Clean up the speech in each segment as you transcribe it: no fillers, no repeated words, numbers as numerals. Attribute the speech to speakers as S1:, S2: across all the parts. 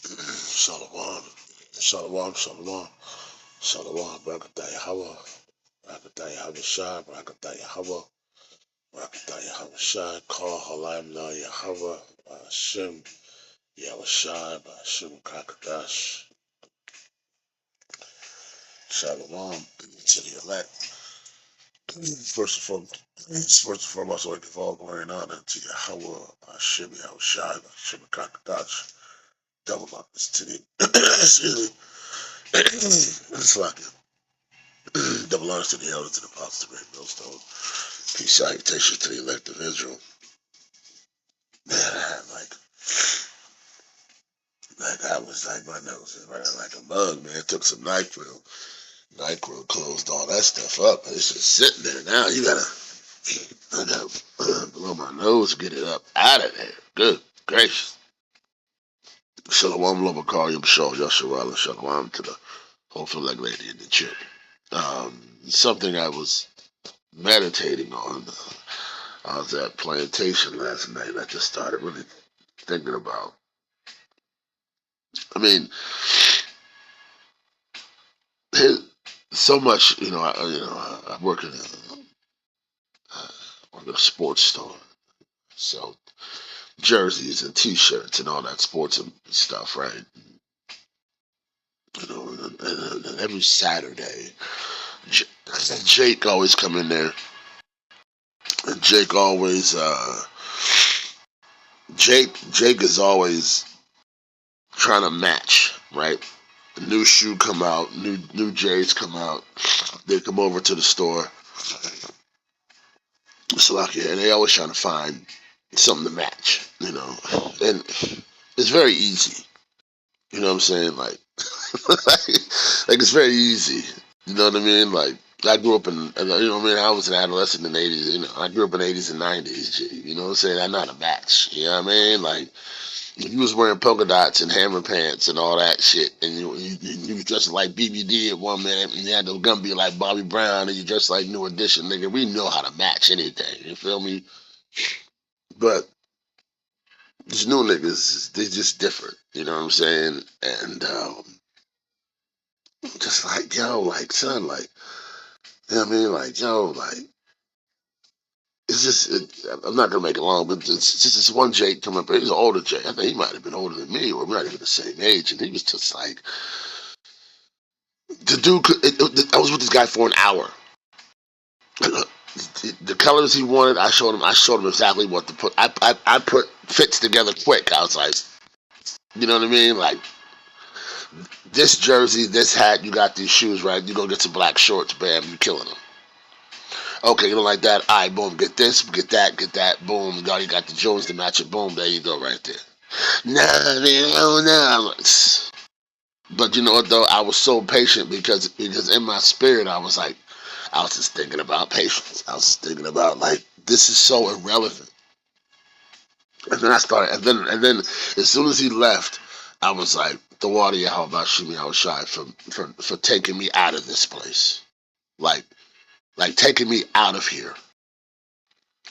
S1: Shalom, shalom, shalom, shalom. Barakatah Yahweh, Barakatah Yahweh Shai, Barakatah Yahweh, Barakatah Yahweh Shai. Call Halayim La Yahweh, Hashem Yahweh Shai, Hashem Kakadash. Shalom to the elect. First and foremost, I give all glory and honor to Yahweh, Hashem Yahweh Shai, Hashem Kakadash. Double up this to the excuse me. It's like double honors to the elders, to the apostles, to the great millstone. Peace, salutations to the elect of Israel. Man, I had I was like my nose was running like a bug, man. Took some NyQuil. NyQuil closed all that stuff up. It's just sitting there now. I gotta blow my nose, get it up out of there. Good gracious. Shalom, Lobakar, Yamshal, Yasharal, and Shalom to the whole leg lady in the chip. Something I was meditating on. I was at plantation last night. I just started really thinking about. I mean, so much. I work in a sports store, so jerseys and T-shirts and all that sports and stuff, right? And every Saturday, Jake always come in there, and Jake is always trying to match, right? A new shoe come out, new J's come out. They come over to the store. So and they always trying to find something to match, and it's very easy. You know what I'm saying? Like it's very easy. You know what I mean? Like I grew up in, I was an adolescent in the 80s. I grew up in the 80s and 90s. You know what I'm saying? I know how to match. You know what I mean? Like if you was wearing polka dots and hammer pants and all that shit, and you was dressed like BBD at one minute, and you had the gun be like Bobby Brown, and you dressed like New Edition, nigga. We know how to match anything. You feel me? But these new niggas, they just different. You know what I'm saying? And just like yo, like son, like you know what I mean? Like yo, like it's just. I'm not gonna make it long, but it's just this one Jake coming up. He's an older Jake. I think he might have been older than me, or we might have been the same age. And he was just like, the dude. I was with this guy for an hour. The colors he wanted, I showed him. I showed him exactly what to put. I put fits together quick. I was like, you know what I mean? Like this jersey, this hat, you got these shoes, right? You go get some black shorts, bam, you killing them. Okay, you don't like that? All right, boom, get this, get that, boom. Now you got the Jones to match it, boom, there you go, right there. Nah, man, I don't know. But you know what though? I was so patient because in my spirit I was like, I was just thinking about patience. I was just thinking about like this is so irrelevant. And then I started, and then as soon as he left, I was like, the water, how about Shimi, I was shy for taking me out of this place, like taking me out of here.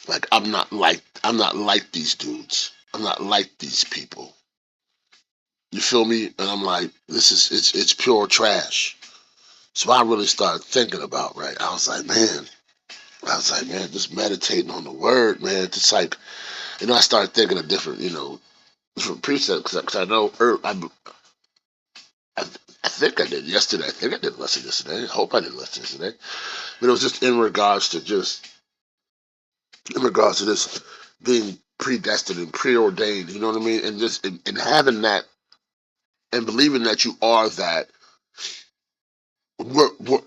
S1: Like I'm not like these dudes. I'm not like these people. You feel me? And I'm like, this is it's pure trash. So I really started thinking about, right? I was like, man, just meditating on the word, man. Just like, I started thinking of different, different precepts because I know I, I think I did yesterday. I think I did a lesson yesterday. I hope I did a lesson yesterday. But it was just in regards to this being predestined and preordained, you know what I mean? And just and having that and believing that you are that, we're, we're,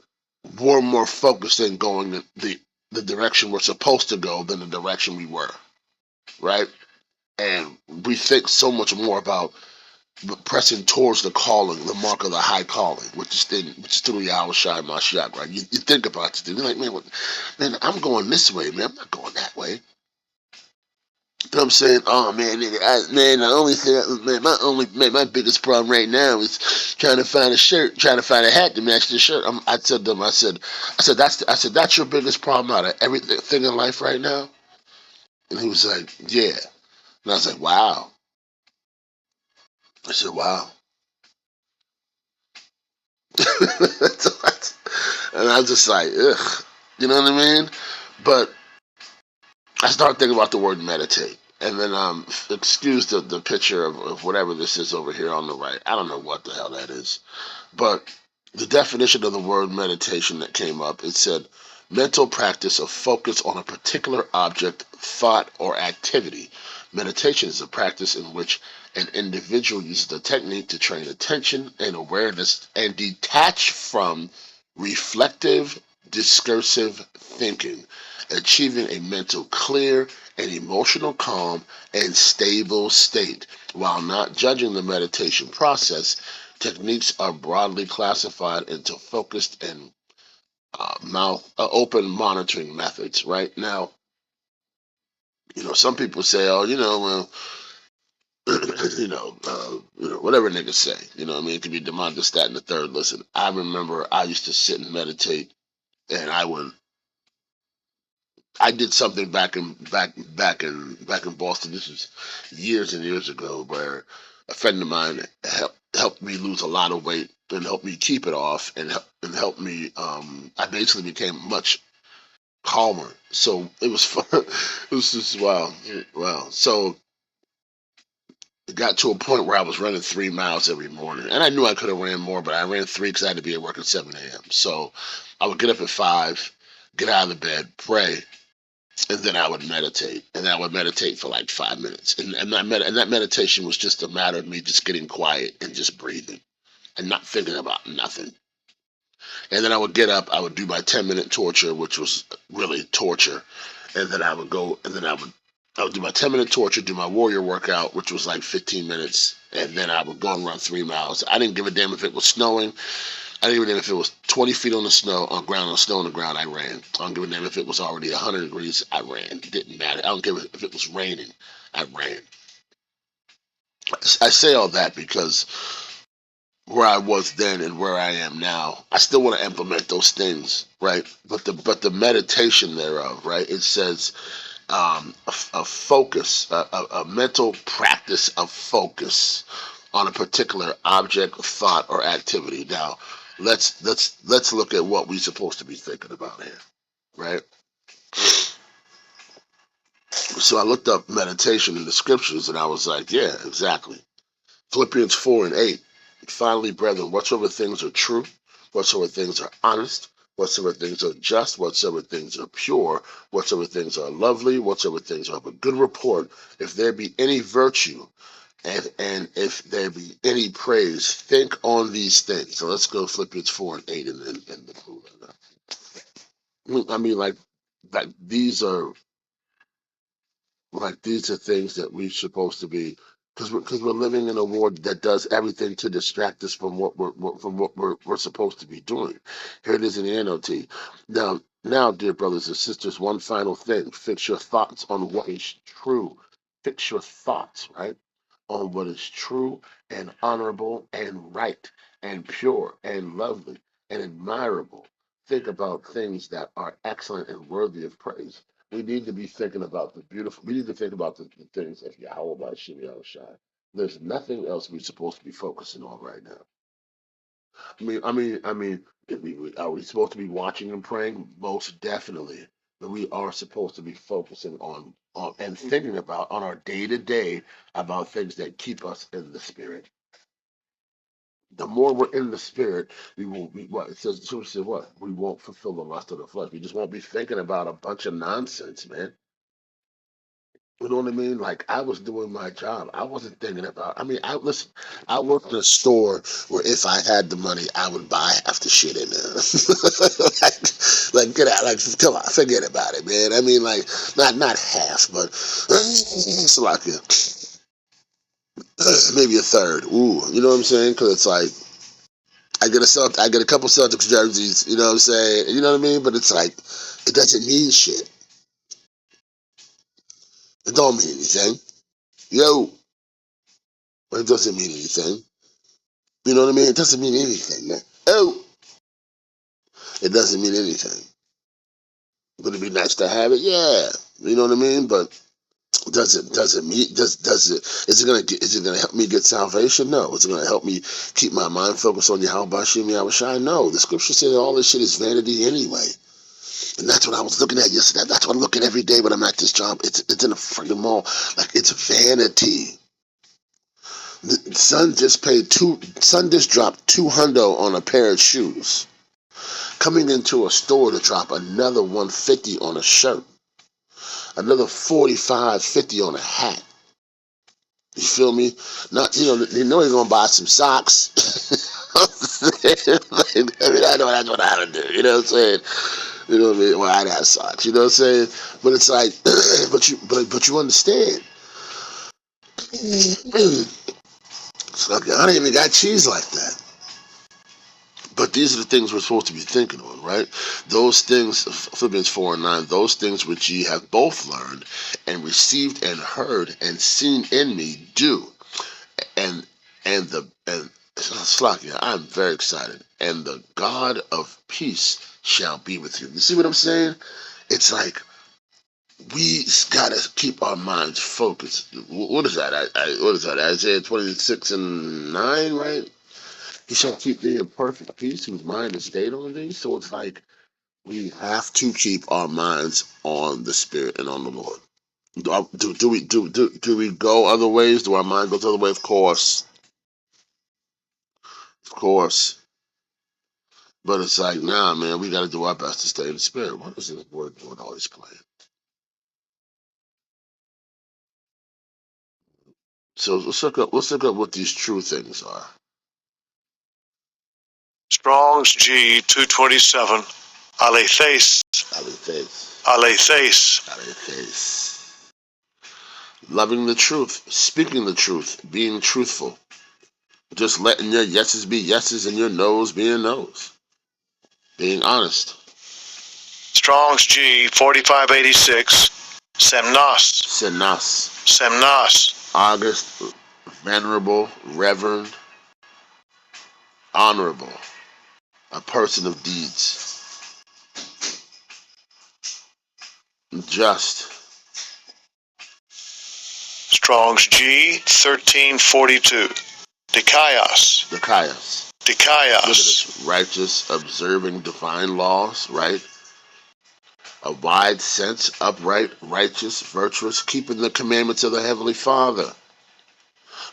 S1: we're more focused in going the direction we're supposed to go than the direction we were, right? And we think so much more about pressing towards the calling, the mark of the high calling, which is through Yahweh Shai Mashiach, right? You think about it, you're like, man, I'm going this way, man. I'm not going that way. But I'm saying, oh man, nigga, man, the only thing, my biggest problem right now is trying to find a shirt, trying to find a hat to match the shirt. I said to him, I said that's your biggest problem out of everything in life right now. And he was like, yeah. And I was like, wow. I said, wow. And I was just like, ugh. You know what I mean? But I started thinking about the word meditate. And then, excuse the picture of whatever this is over here on the right. I don't know what the hell that is. But the definition of the word meditation that came up, it said mental practice of focus on a particular object, thought, or activity. Meditation is a practice in which an individual uses a technique to train attention and awareness and detach from reflective, discursive thinking, achieving a mental clear and emotional calm and stable state. While not judging the meditation process, techniques are broadly classified into focused and open monitoring methods. Right now, some people say, "Oh, well, whatever niggas say." You know what I mean? It could be demanded that and the third. Listen, I remember I used to sit and meditate, and I did something back in Boston. This was years and years ago, where a friend of mine helped me lose a lot of weight and helped me keep it off, and helped me. I basically became much calmer. So it was fun. It was just wow, wow. So it got to a point where I was running 3 miles every morning, and I knew I could have ran more, but I ran three because I had to be at work at 7 a.m. So I would get up at 5, get out of the bed, pray, and then I would meditate, and I would meditate for like 5 minutes, and that meditation was just a matter of me just getting quiet and just breathing and not thinking about nothing. And then I would get up, I would do my 10-minute torture, which was really torture, and then I would go, and then I would do my 10-minute torture, do my warrior workout, which was like 15 minutes, and then I would go and run 3 miles. I didn't give a damn if it was snowing. I didn't give a damn if it was 20 feet on the snow, snow on the ground, I ran. I don't give a damn if it was already 100 degrees, I ran. It didn't matter. I don't care if it was raining, I ran. I say all that because where I was then and where I am now, I still want to implement those things, right? But the meditation thereof, right? It says a focus, a mental practice of focus on a particular object, thought, or activity. Now, let's look at what we're supposed to be thinking about here, right? So I looked up meditation in the scriptures, and I was like, yeah, exactly. Philippians 4:8. Finally, brethren, whatsoever things are true, whatsoever things are honest, whatsoever things are just, whatsoever things are pure, whatsoever things are lovely, whatsoever things are of a good report, if there be any virtue, and if there be any praise, think on these things. So let's go Philippians 4:8 and the clue. I mean, like these are things that we're supposed to be, because we're living in a world that does everything to distract us from what we're supposed to be doing. Here it is in the NLT. Now, dear brothers and sisters, one final thing: fix your thoughts on what is true. Fix your thoughts, right, on what is true and honorable and right and pure and lovely and admirable. Think about things that are excellent and worthy of praise. We need to be thinking about the beautiful. We need to think about the things of Yahweh by Shimei Shai. There's nothing else we're supposed to be focusing on right now. I mean, are we supposed to be watching and praying? Most definitely. But we are supposed to be focusing on and thinking about on our day to day about things that keep us in the spirit. The more we're in the spirit, we won't be what it says. So it says what? We won't fulfill the lust of the flesh. We just won't be thinking about a bunch of nonsense, man. You know what I mean? Like I was doing my job. I wasn't thinking about. I mean, I listen. I worked in a store where if I had the money, I would buy half the shit in there. like get out. Like come on, forget about it, man. I mean, like not half, but it's like maybe a third. Ooh, you know what I'm saying? Because it's like I get a couple Celtics jerseys. You know what I'm saying? You know what I mean? But it's like it doesn't mean shit. It don't mean anything. Yo, it doesn't mean anything. You know what I mean? It doesn't mean anything, man. Oh, it doesn't mean anything. Would it be nice to have it? Yeah. You know what I mean? But Is it gonna help me get salvation? No. Is it gonna help me keep my mind focused on Yahweh Bashim Yahweh Shai? No. The scripture says all this shit is vanity anyway. And that's what I was looking at yesterday. That's what I'm looking every day when I'm at this job. It's in a freaking mall. Like, it's vanity. Son just dropped $200 on a pair of shoes. Coming into a store to drop another $150 on a shirt. Another $45.50 on a hat. You feel me? Not, they know you're gonna buy some socks. I know that's what I would do. You know what I'm saying? You know what I mean? Well, I'd have socks. You know what I'm saying? But it's like, but you understand. It's like, I don't even got cheese like that. But these are the things we're supposed to be thinking on, right? Those things, Philippians 4:9, those things which ye have both learned and received and heard and seen in me do. And Slakia, I'm very excited. And the God of peace shall be with you. You see what I'm saying? It's like we gotta keep our minds focused. What is that? What is that? Isaiah 26:9, right? He shall keep thee in perfect peace, whose mind is stayed on thee. So it's like we have to keep our minds on the Spirit and on the Lord. Do we go other ways? Do our mind go other way? Of course, of course. But it's like, nah, man, we got to do our best to stay in the Spirit. What is this word doing all this playing? So let's look up what these true things are.
S2: Strong's G 227. Aletheis.
S1: Aletheis.
S2: Aletheis.
S1: Aletheis. Loving the truth, speaking the truth, being truthful. Just letting your yeses be yeses and your no's being no's. Being honest.
S2: Strong's G 4586. Semnos.
S1: Semnos.
S2: Semnos.
S1: August, venerable, reverend, honorable. A person of deeds. Just.
S2: Strong's G 1342. Dikaios.
S1: Dikaios.
S2: Dikaios.
S1: Look at this. Righteous, observing divine laws, right? A wide sense, upright, righteous, virtuous, keeping the commandments of the Heavenly Father.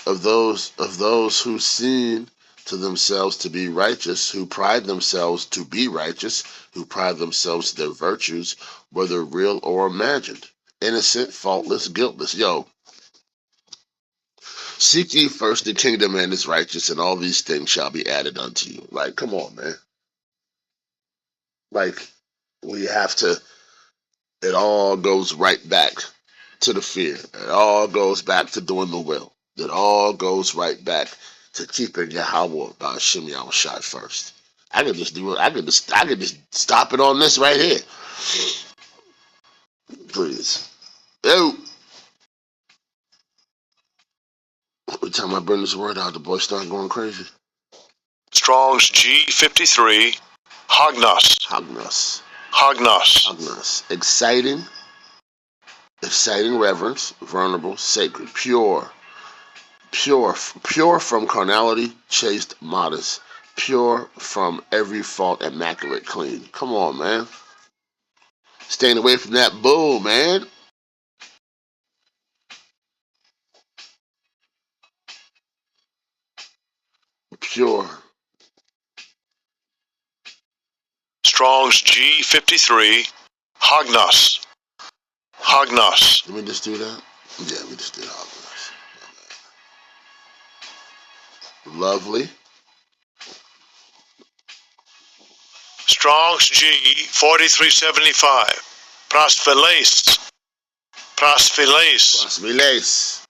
S1: Of those who seem to themselves to be righteous, who pride themselves to be righteous, who pride themselves to their virtues, whether real or imagined. Innocent, faultless, guiltless. Yo, seek ye first the kingdom and its righteous, and all these things shall be added unto you. Like, come on, man. Like, we have to, it all goes right back to the fear. It all goes back to doing the will. It all goes right back to keeping Yahweh by Shem Yahweh Shai first. I could just do it. I could just stop it on this right here. Please. Yo. Every time I bring this word out, the boys start going crazy.
S2: Strong's G53. Hognos.
S1: Hognos.
S2: Hognos.
S1: Hognos. Exciting reverence, vulnerable, sacred, pure from carnality, chaste, modest, pure from every fault, immaculate, clean. Come on, man. Staying away from that bull, man. Pure.
S2: Strong's G53. Hognos. Hognos.
S1: Let me just do that. Yeah, we just did Hognos. Lovely.
S2: Strong's G 4375. Prosphiles. Prosphiles.
S1: Prosphiles.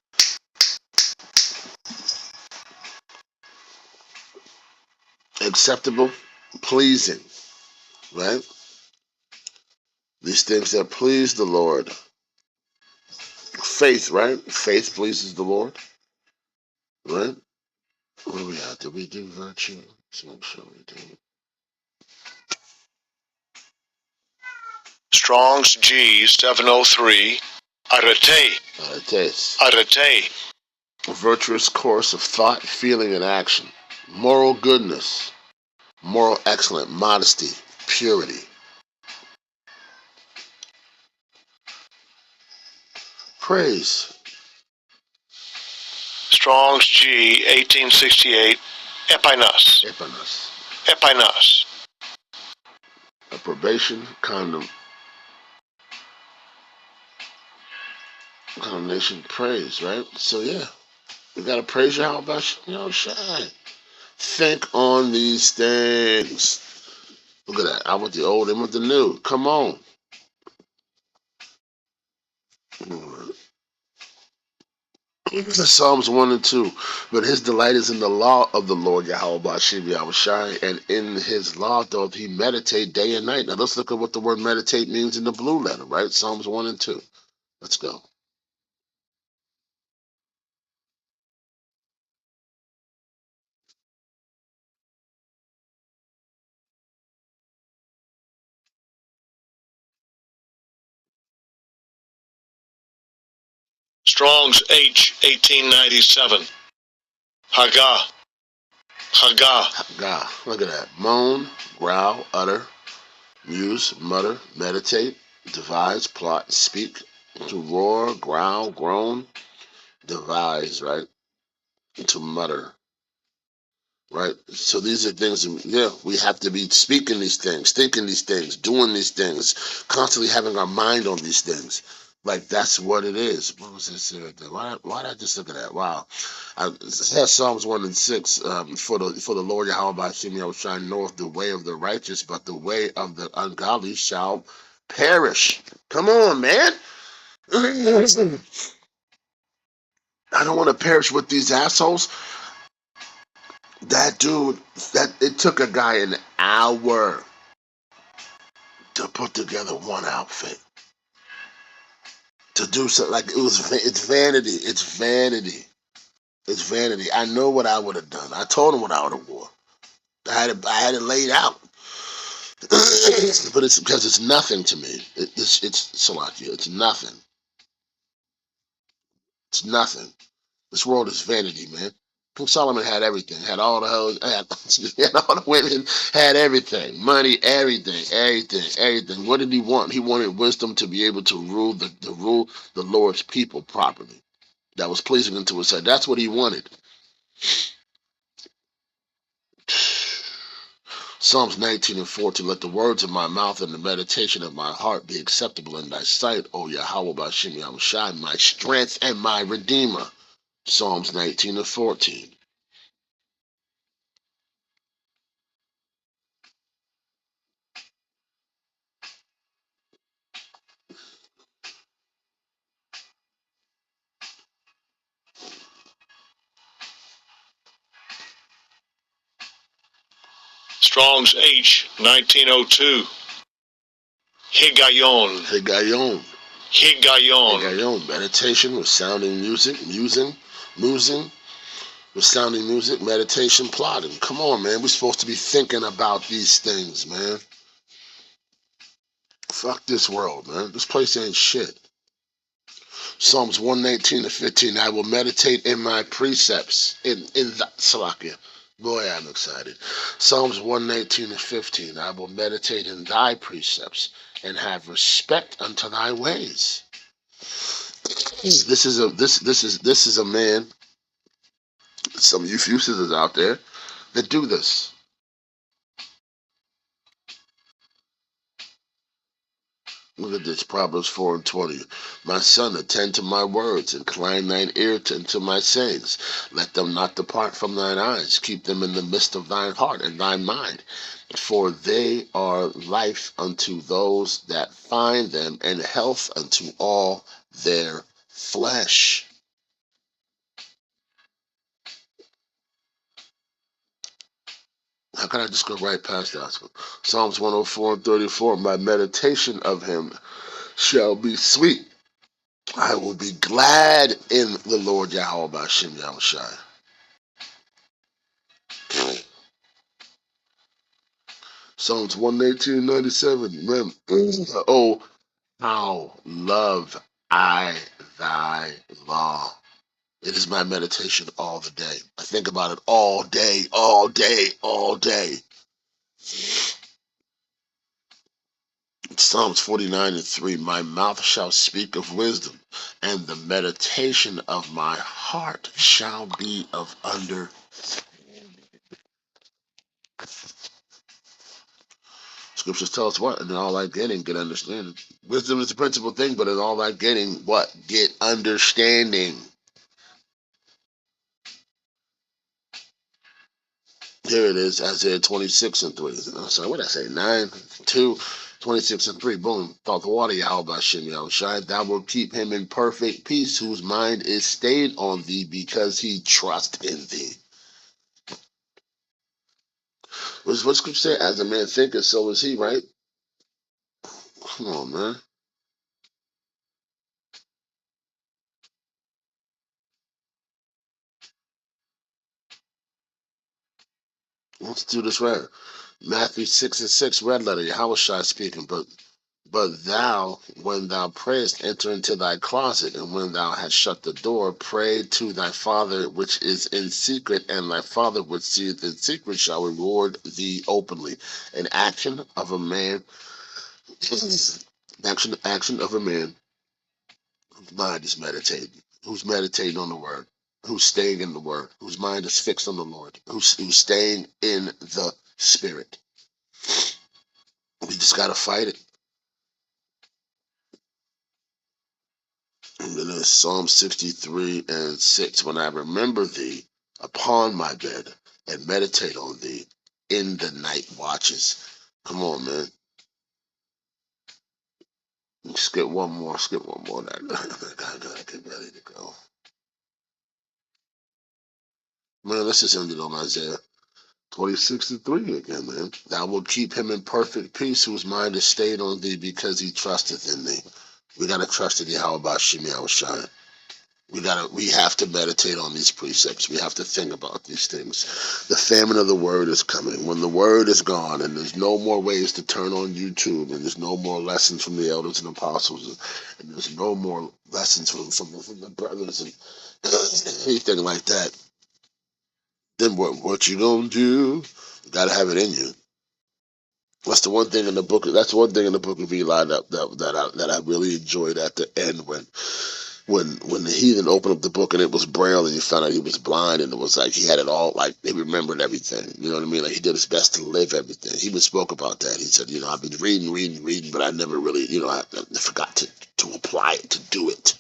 S1: Acceptable, pleasing, right? These things that please the Lord. Faith, right? Faith pleases the Lord, right? What do we have? Did we do virtue? Let's make sure we do.
S2: Strong's G 703. Arete.
S1: Taste.
S2: Arete.
S1: A virtuous course of thought, feeling, and action. Moral goodness. Moral excellence. Modesty. Purity. Praise.
S2: Strong's G, 1868. Epinos.
S1: Epinos.
S2: Epinos.
S1: Approbation. Condemnation. Praise, right? So yeah. We gotta praise you. How about shine? Think on these things. Look at that. I want the old, I want the new. Come on. Psalms 1 and 2. But his delight is in the law of the Lord Yahweh Bashim Yahushai, and in his law doth he meditate day and night. Now let's look at what the word meditate means in the blue letter, right? Psalms 1 and 2. Let's go.
S2: Strong's H, 1897. Haggah. Haggah.
S1: God, look at that. Moan, growl, utter, muse, mutter, meditate, devise, plot, speak, to roar, growl, groan, devise, right? To mutter, right? So these are things, yeah, we have to be speaking these things, thinking these things, doing these things, constantly having our mind on these things. Like that's what it is. What was this? Why did I just look at that? Wow. It has Psalms 1 and 6. For the Lord Yahweh by Shemi Yahushua knoweth the way of the righteous, but the way of the ungodly shall perish. Come on, man. I don't want to perish with these assholes. That dude, it took a guy an hour to put together one outfit. To do something like it's vanity. It's vanity. It's vanity. I know what I would have done. I told him what I would have wore. I had it laid out. But it's because it's nothing to me. It's Salakia. It's nothing. It's nothing. This world is vanity, man. King Solomon had everything. Had all the hoes. Had all the women. Had everything. Money. Everything. Everything. What did he want? He wanted wisdom to be able to rule the Lord's people properly. That was pleasing unto his sight. That's what he wanted. Psalms 19 and 14. Let the words of my mouth and the meditation of my heart be acceptable in thy sight, O Yahweh Bashim Yahushai, my strength and my redeemer. Psalms 19 and 14.
S2: Strong's H, 1902. Higayon.
S1: Higayon.
S2: Higayon.
S1: Higayon. Meditation with sounding music, musing with sounding music, meditation, plotting. Come on, man. We're supposed to be thinking about these things, man. Fuck this world, man. This place ain't shit. Psalms 119 to 15. I will meditate in my precepts. In the Salakia. Boy, I'm excited. Psalms 119 and 15. I will meditate in thy precepts and have respect unto thy ways. This is a man. Some Euphesians out there that do this. Look at this, Proverbs 4 and 20. My son, attend to my words, incline thine ear unto my sayings. Let them not depart from thine eyes. Keep them in the midst of thine heart and thine mind. For they are life unto those that find them, and health unto all their flesh. How can I just go right past that? Psalms 104 and 34. My meditation of him shall be sweet. I will be glad in the Lord Yahweh Bashim Yahushai. Psalms 118:97. Oh, how love I thy law. It is my meditation all the day. I think about it all day, all day, all day. Psalms 49:3, my mouth shall speak of wisdom, and the meditation of my heart shall be of understanding. Scriptures tell us what? In all thy getting, get understanding. Wisdom is the principal thing, but in all thy getting, what? Get understanding. Here it is, Isaiah 26:3. Sorry, what did I say? 9:2, 26:3. Boom. Thought the water, Yahweh Shem Yahushai. Thou wilt keep him in perfect peace, whose mind is stayed on thee, because he trusts in thee. What scripture say? As a man thinketh, so is he, right? Come on, man. Let's do this right. Matthew 6:6, red letter, Yahushai speaking, But thou, when thou prayest, enter into thy closet, and when thou hast shut the door, pray to thy Father which is in secret, and thy Father which seeth in secret shall reward thee openly. An action of a man, action of a man whose mind is meditating, who's meditating on the word, who's staying in the word, whose mind is fixed on the Lord, who's staying in the Spirit. We just gotta fight it. And then there's Psalm 63:6. When I remember thee upon my bed and meditate on thee in the night watches. Come on, man. Skip one more. I gotta get ready to go. Man, let's just end it on Isaiah 26:3 again, man. Thou wilt keep him in perfect peace, whose mind is stayed on thee, because he trusteth in thee. We gotta trust in Yahweh Shem Yahushai. We have to meditate on these precepts. We have to think about these things. The famine of the word is coming. When the word is gone and there's no more ways to turn on YouTube, and there's no more lessons from the elders and apostles, and there's no more lessons from the brothers and anything like that, then what you gonna do? You gotta have it in you. That's the one thing in the book. That's one thing in the book of Eli that I really enjoyed at the end when the heathen opened up the book and it was Braille and you found out he was blind, and it was like he had it all, like he remembered everything. You know what I mean? Like he did his best to live everything. He even spoke about that. He said, I've been reading, but I never really, I forgot to apply it, to do it.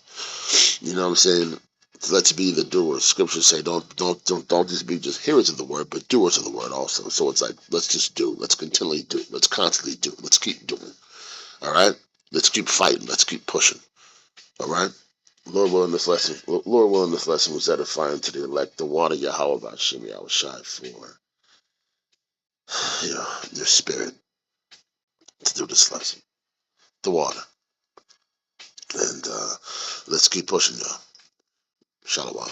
S1: You know what I'm saying? Let's be the doers. Scriptures say don't just be just hearers of the word, but doers of the word also. So it's like, let's just do. Let's continually do. Let's constantly do. Let's keep doing. All right? Let's keep fighting. Let's keep pushing. All right? Lord willing, this lesson was edifying to the elect. The water Yahweh Hashem Yahushai for your spirit to do this lesson. The water. And let's keep pushing, y'all. Shalom.